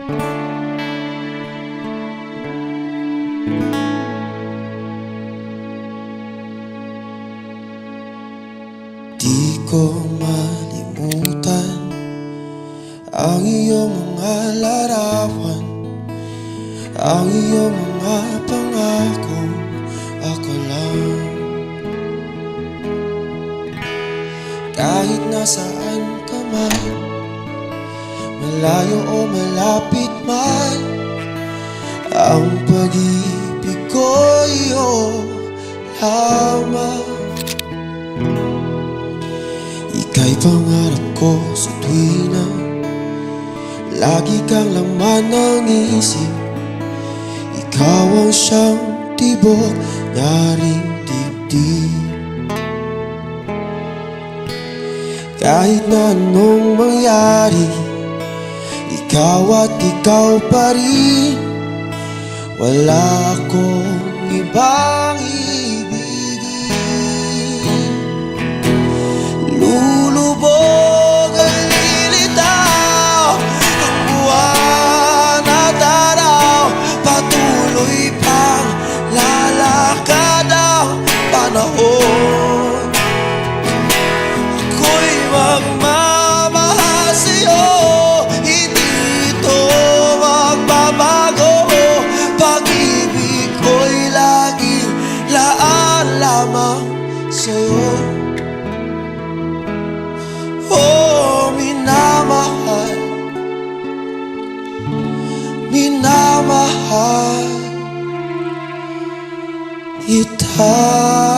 Di ko malimutan ang iyong mga larawan, ang iyong mga pangako, ako lang. Kahit nasaan ka man, malayo o malapit man, ang pag-ibig ko iyo lamang. Ika'y pangarap ko sa tuwina, lagi kang laman ng isip. Ikaw ang siyang tibok, nyaring dibdib. Kahit na anong mangyari, ikaw at ikaw pa rin. Wala akong ibang ibigin. Lulubog ang lilitaw, ang buwan at araw, patuloy pang lalakad ang panahon. Ako'y magmamahal sa'yo, hindi ito magbabago. Pag-ibig ko'y laging laan lamang sa'yo. Oh, minamahal, minamahal kita.